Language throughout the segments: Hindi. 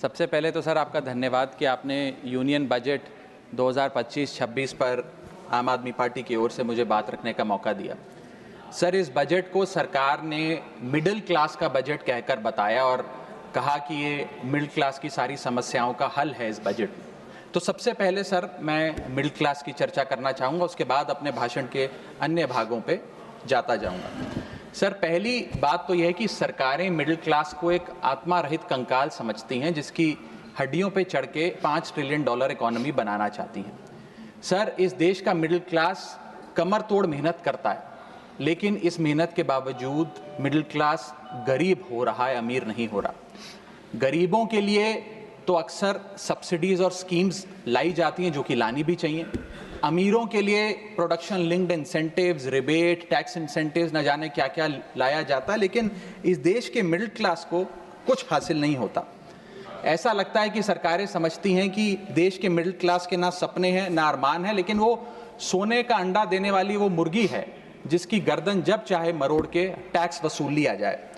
सबसे पहले तो सर आपका धन्यवाद कि आपने यूनियन बजट 2025-26 पर आम आदमी पार्टी की ओर से मुझे बात रखने का मौका दिया। सर, इस बजट को सरकार ने मिडिल क्लास का बजट कहकर बताया और कहा कि ये मिडिल क्लास की सारी समस्याओं का हल है इस बजट में। तो सबसे पहले सर मैं मिडिल क्लास की चर्चा करना चाहूँगा, उसके बाद अपने भाषण के अन्य भागों पे जाता जाऊँगा। सर, पहली बात तो यह है कि सरकारें मिडिल क्लास को एक आत्मा रहित कंकाल समझती हैं जिसकी हड्डियों पे चढ़ के $5 ट्रिलियन इकोनॉमी बनाना चाहती हैं। सर, इस देश का मिडिल क्लास कमर तोड़ मेहनत करता है, लेकिन इस मेहनत के बावजूद मिडिल क्लास गरीब हो रहा है, अमीर नहीं हो रहा। गरीबों के लिए तो अक्सर सब्सिडीज और स्कीम्स लाई जाती हैं जो कि लानी भी चाहिए। अमीरों के लिए production linked incentives, rebate, tax incentives, न जाने क्या क्या लाया जाता है, लेकिन इस देश के मिडिल क्लास को कुछ हासिल नहीं होता। ऐसा लगता है कि सरकारें समझती हैं कि देश के मिडिल क्लास के ना सपने हैं ना अरमान है, लेकिन वो सोने का अंडा देने वाली वो मुर्गी है जिसकी गर्दन जब चाहे मरोड़ के टैक्स वसूल लिया जाए।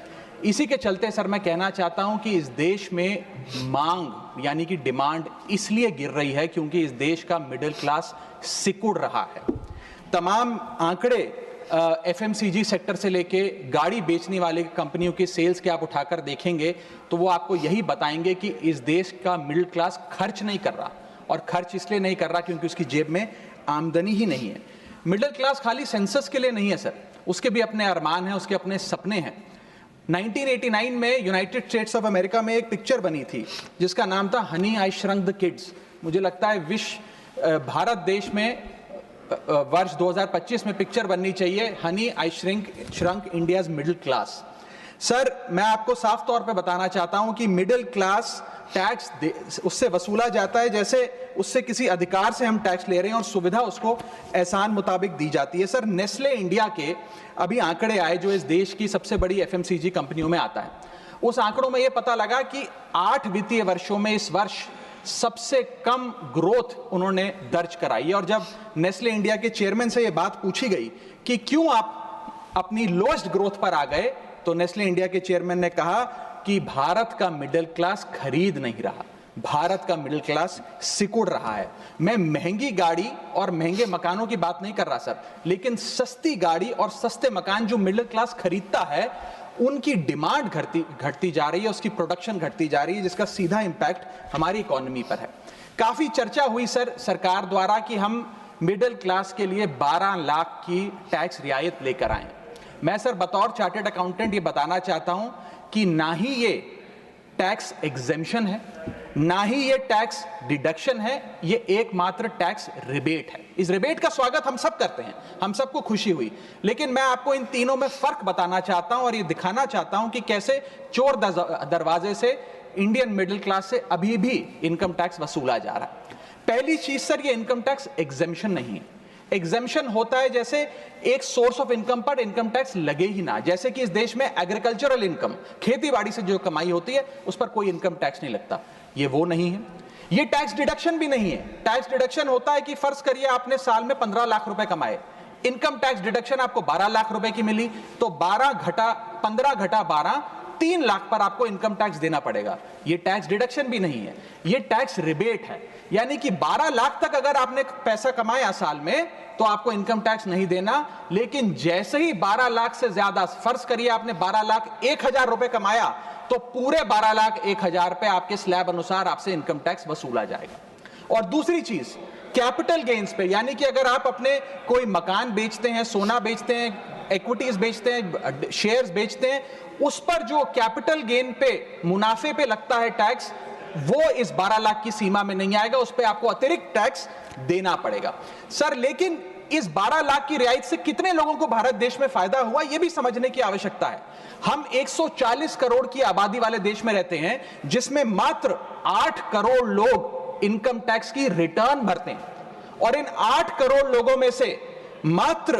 इसी के चलते सर मैं कहना चाहता हूं कि इस देश में मांग यानी कि डिमांड इसलिए गिर रही है क्योंकि इस देश का मिडिल क्लास सिकुड़ रहा है। तमाम आंकड़े एफएमसीजी सेक्टर से लेके गाड़ी बेचने वाले कंपनियों की सेल्स के आप उठाकर देखेंगे तो वो आपको यही बताएंगे कि इस देश का मिडिल क्लास खर्च नहीं कर रहा, और खर्च इसलिए नहीं कर रहा क्योंकि उसकी जेब में आमदनी ही नहीं है। मिडिल क्लास खाली सेंसस के लिए नहीं है सर, उसके भी अपने अरमान हैं, उसके अपने सपने हैं। 1989 में यूनाइटेड स्टेट्स ऑफ अमेरिका में एक पिक्चर बनी थी जिसका नाम था Honey I shrunk the kids. मुझे लगता है भारत देश में वर्ष 2025 में पिक्चर बननी चाहिए honey I shrunk India's middle class. Sir, मैं आपको साफ तौर पे बताना चाहता हूं कि मिडिल क्लास टैक्स उससे वसूला जाता है जैसे उससे किसी अधिकार से हम टैक्स ले रहे हैं और सुविधा उसको एहसान मुताबिक दी जाती है। सर, नेस्ले इंडिया के अभी आंकड़े आए जो इस देश की सबसे बड़ी एफएमसीजी कंपनियों में आता है। उस आंकड़ों में यह पता लगा कि 8 वित्तीय वर्षों में इस वर्ष सबसे कम ग्रोथ उन्होंने दर्ज कराई है। और जब नेस्ले इंडिया के चेयरमैन से यह बात पूछी गई कि क्यों आप अपनी लोएस्ट ग्रोथ पर आ गए, तो नेस्ले इंडिया के चेयरमैन ने कहा कि भारत का मिडिल क्लास खरीद नहीं रहा, भारत का मिडिल क्लास सिकुड़ रहा है। मैं महंगी गाड़ी और महंगे मकानों की बात नहीं कर रहा सर, लेकिन सस्ती गाड़ी और सस्ते मकान जो मिडिल क्लास खरीदता है उनकी डिमांड घटती जा रही है, उसकी प्रोडक्शन घटती जा रही है, जिसका सीधा इंपैक्ट हमारी इकोनॉमी पर है। काफी चर्चा हुई सर सरकार द्वारा कि हम मिडिल क्लास के लिए 12 लाख की टैक्स रियायत लेकर आए। मैं सर बतौर चार्टर्ड अकाउंटेंट ये बताना चाहता हूं कि ना ही ये टैक्स एग्जेम्पशन है, ना ही ये टैक्स डिडक्शन है, ये एकमात्र टैक्स रिबेट है। इस रिबेट का स्वागत हम सब करते हैं, हम सबको खुशी हुई, लेकिन मैं आपको इन तीनों में फर्क बताना चाहता हूं और ये दिखाना चाहता हूं कि कैसे चोर दरवाजे से इंडियन मिडिल क्लास से अभी भी इनकम टैक्स वसूला जा रहा है। पहली चीज सर, ये इनकम टैक्स एग्जेम्पशन नहीं है। एग्जेम्पशन होता है जैसे एक सोर्स ऑफ इनकम पर इनकम टैक्स लगे ही ना, जैसे कि इस देश में एग्रीकल्चरल इनकम, खेती बाड़ी से जो कमाई होती है उस पर कोई इनकम टैक्स नहीं लगता। ये वो नहीं है। ये टैक्स डिडक्शन भी नहीं है। टैक्स डिडक्शन होता है कि फर्ज करिए आपने साल में 15 लाख रुपए कमाए, इनकम टैक्स डिडक्शन आपको 12 लाख रुपए की मिली, तो 15 घटा 12 3 लाख पर आपको इनकम टैक्स देना पड़ेगा। ये टैक्स डिडक्शन भी नहीं है, ये टैक्स रिबेट है। यानी कि 12 लाख तक अगर आपने पैसा कमाया साल में तो आपको इनकम टैक्स नहीं देना, लेकिन जैसे ही 12 लाख से ज्यादा, फर्ज करिए आपने 12 लाख 1,000 रुपए कमाया, तो पूरे 12 लाख 1,000 पे आपके स्लैब अनुसार आपसे इनकम टैक्स वसूला जाएगा। और दूसरी चीज, कैपिटल गेन्स पे, यानी कि अगर आप अपने कोई मकान बेचते हैं, सोना बेचते हैं, इक्विटीज बेचते हैं, शेयर्स बेचते हैं, उस पर जो कैपिटल गेन पे, मुनाफे पे लगता है टैक्स, वो इस 12 लाख की सीमा में नहीं आएगा, उस पे आपको अतिरिक्त टैक्स देना पड़ेगा। सर, लेकिन इस 12 लाख की रियायत से कितने लोगों को भारत देश में फायदा हुआ, यह भी समझने की आवश्यकता है। हम 140 करोड़ की आबादी वाले देश में रहते हैं, जिसमें मात्र 8 करोड़ लोग इनकम टैक्स की रिटर्न भरते हैं, और इन 8 करोड़ लोगों में से मात्र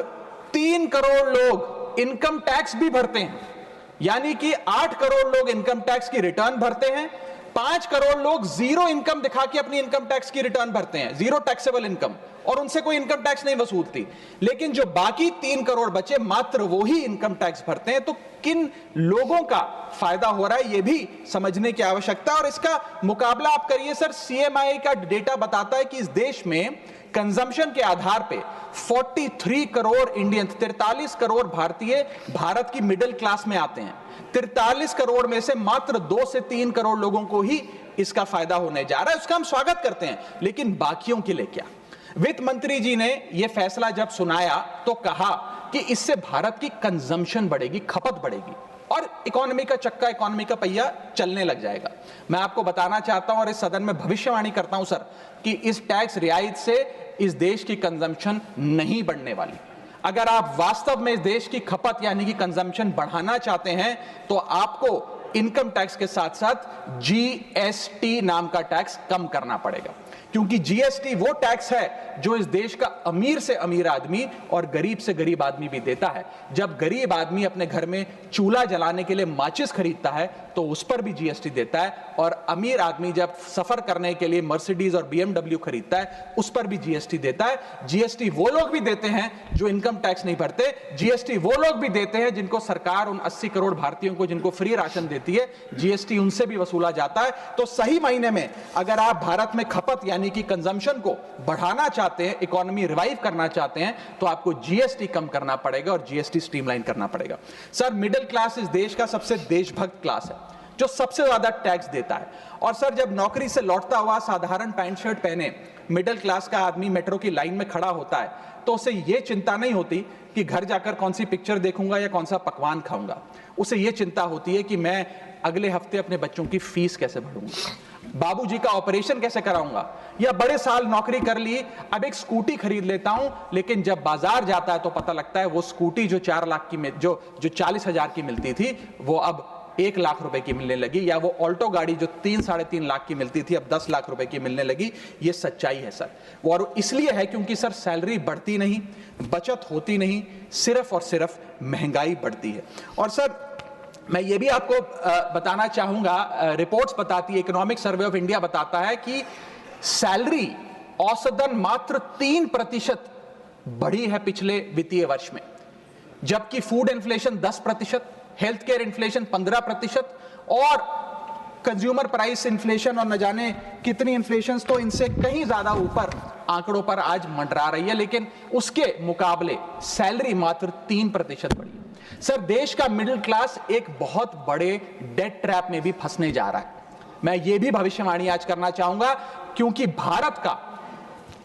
3 करोड़ लोग इनकम टैक्स भी भरते हैं। यानी कि 8 करोड़ लोग इनकम टैक्स की रिटर्न भरते हैं, 5 करोड़ लोग जीरो इनकम दिखा के अपनी इनकम टैक्स की रिटर्न भरते हैं, जीरो टैक्सेबल इनकम, और उनसे कोई इनकम टैक्स नहीं वसूलती। लेकिन जो बाकी 3 करोड़ बचे मात्र वो ही इनकम टैक्स भरते हैं। तो किन लोगों का फायदा हो रहा है ये भी समझने की आवश्यकता है। और इसका मुकाबला आप करिए सर, सीएमआई का डेटा बताता है कि इस देश में कंजम्पशन के आधार पे 43 करोड़ इंडियन, 43 करोड़ भारतीय भारत की मिडिल क्लास में आते हैं। 43 करोड़ में से मात्र 2 से 3 करोड़ लोगों को ही इसका फायदा होने जा रहा है। उसका हम स्वागत करते हैं, लेकिन बाकियों के लिए क्या? वित्त मंत्री जी ने यह फैसला जब सुनाया तो कहा कि इससे भारत की कंजम्पशन बढ़ेगी, खपत बढ़ेगी और इकोनॉमी का चक्का, इकोनॉमी का पहिया चलने लग जाएगा। मैं आपको बताना चाहता हूं और इस सदन में भविष्यवाणी करता हूं सर कि इस टैक्स रियायत से इस देश की कंजम्पशन नहीं बढ़ने वाली। अगर आप वास्तव में इस देश की खपत यानी कि कंजम्पशन बढ़ाना चाहते हैं तो आपको इनकम टैक्स के साथ साथ जीएसटी नाम का टैक्स कम करना पड़ेगा, क्योंकि जीएसटी वो टैक्स है जो इस देश का अमीर से अमीर आदमी और गरीब से गरीब आदमी भी देता है। जब गरीब आदमी अपने घर में चूल्हा जलाने के लिए माचिस खरीदता है तो उस पर भी जीएसटी देता है, और अमीर आदमी जब सफर करने के लिए मर्सिडीज और बीएमडब्ल्यू खरीदता है उस पर भी जीएसटी देता है। जीएसटी वो लोग भी देते हैं जो इनकम टैक्स नहीं भरते, जीएसटी वो लोग भी देते हैं जिनको सरकार, उन 80 करोड़ भारतीयों को जिनको फ्री राशन देती है, जीएसटी उनसे भी वसूला जाता है। तो सही मायने में अगर आप भारत में खपत यानी कि कंजम्पशन को बढ़ाना चाहते हैं, इकोनॉमी रिवाइव करना चाहते हैं, तो आपको जीएसटी कम करना पड़ेगा और जीएसटी स्ट्रीमलाइन करना पड़ेगा। सर, मिडिल क्लास इस देश का सबसे देशभक्त क्लास है जो सबसे ज्यादा टैक्स देता है। और सर, जब नौकरी से लौटता हुआ साधारण पैंट शर्ट पहने मिडिल क्लास का आदमी मेट्रो की लाइन में खड़ा होता है तो उसे यह चिंता नहीं होती कि घर जाकर कौन सी पिक्चर देखूंगा या कौन सा पकवान खाऊंगा। उसे यह चिंता होती है कि मैं अगले हफ्ते अपने बच्चों की फीस कैसे भरूंगा, बाबूजी का ऑपरेशन कैसे कराऊंगा, या बड़े साल नौकरी कर ली, अब एक स्कूटी खरीद लेता हूं। लेकिन जब बाजार जाता है तो पता लगता है वो स्कूटी जो 4 लाख की जो 40,000 की मिलती थी वो अब 1 लाख रुपए की मिलने लगी, या वो ऑल्टो गाड़ी जो 3-3.5 लाख की मिलती थी अब 10 लाख रुपए की मिलने लगी। ये सच्चाई है सर, और इसलिए है क्योंकि सर सैलरी बढ़ती नहीं, बचत होती नहीं, सिर्फ और सिर्फ महंगाई बढ़ती है। और सर, मैं ये भी आपको बताना चाहूंगा, रिपोर्ट्स बताती है, इकोनॉमिक सर्वे ऑफ इंडिया बताता है कि सैलरी औसतन मात्र 3% बढ़ी है पिछले वित्तीय वर्ष में, जबकि food inflation 10%, health care inflation 15% और कंज्यूमर प्राइस इन्फ्लेशन और न जाने कितनी इन्फ्लेशन तो इनसे कहीं ज्यादा ऊपर आंकड़ों पर आज मंडरा रही है। लेकिन उसके मुकाबले सैलरी मात्र 3% बढ़ी है। सर, देश का मिडिल क्लास एक बहुत बड़े डेट ट्रैप में भी फंसने जा रहा है। मैं ये भी भविष्यवाणी आज करना चाहूंगा, क्योंकि भारत का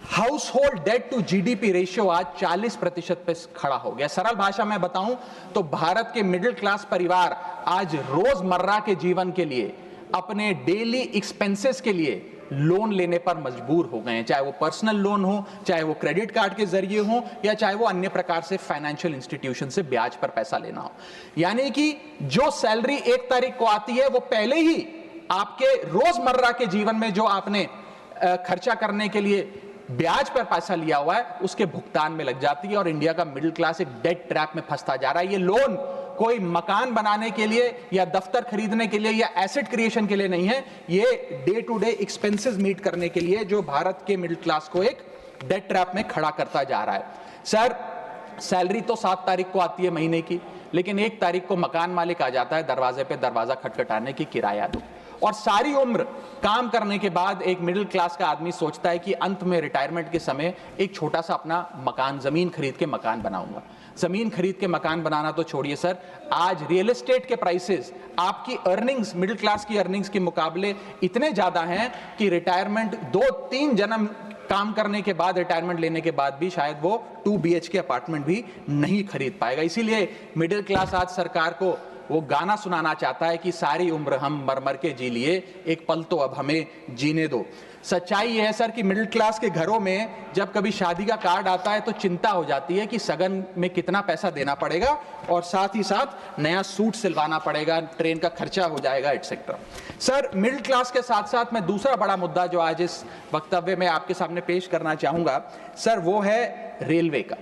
household debt to GDP ratio आज 40% पे खड़ा हो गया। सरल भाषा में बताऊं तो भारत के मिडिल क्लास परिवार आज रोजमर्रा के जीवन के लिए, अपने डेली एक्सपेंसेस के लिए लोन लेने पर मजबूर हो गए हैं, चाहे वो पर्सनल लोन हो, चाहे वो क्रेडिट कार्ड के जरिए हो, या चाहे वो अन्य प्रकार से फाइनेंशियल इंस्टीट्यूशन से ब्याज पर पैसा लेना हो। यानी कि जो सैलरी 1 तारीख को आती है वो पहले ही आपके रोजमर्रा के जीवन में जो आपने खर्चा करने के लिए ब्याज पर पैसा लिया हुआ है उसके भुगतान में लग जाती है, और इंडिया का मिडिल क्लास एक डेट ट्रैप में फंसता जा रहा है। ये लोन कोई मकान बनाने के लिए या दफ्तर खरीदने के लिए या एसेट क्रिएशन के लिए नहीं है, ये day to day expenses meet करने के लिए, जो भारत के मिडिल क्लास को एक डेट ट्रैप में खड़ा करता जा रहा है। सर, सैलरी तो 7 तारीख को आती है महीने की, लेकिन 1 तारीख को मकान मालिक आ जाता है दरवाजे पे दरवाजा खटखटाने की किराया दो। और सारी उम्र काम करने के बाद एक मिडिल क्लास का आदमी सोचता है कि अंत में रिटायरमेंट के समय एक छोटा सा अपना मकान, जमीन खरीद के मकान बनाऊंगा। जमीन खरीद के मकान बनाना तो छोड़िए सर, आज रियल एस्टेट के प्राइसेस आपकी अर्निंग्स, मिडिल क्लास की अर्निंग्स के मुकाबले इतने ज्यादा हैं कि रिटायरमेंट 2-3 जन्म काम करने के बाद, रिटायरमेंट लेने के बाद भी शायद वो 2 BHK अपार्टमेंट भी नहीं खरीद पाएगा। इसीलिए मिडिल क्लास आज सरकार को वो गाना सुनाना चाहता है कि सारी उम्र हम मर मर के जी लिए, एक पल तो अब हमें जीने दो। सच्चाई यह है सर कि मिडिल क्लास के घरों में जब कभी शादी का कार्ड आता है तो चिंता हो जाती है कि सगन में कितना पैसा देना पड़ेगा, और साथ ही साथ नया सूट सिलवाना पड़ेगा, ट्रेन का खर्चा हो जाएगा, एटसेट्रा। सर, मिडिल क्लास के साथ साथ मैं दूसरा बड़ा मुद्दा जो आज इस वक्तव्य में आपके सामने पेश करना चाहूंगा सर, वो है रेलवे का।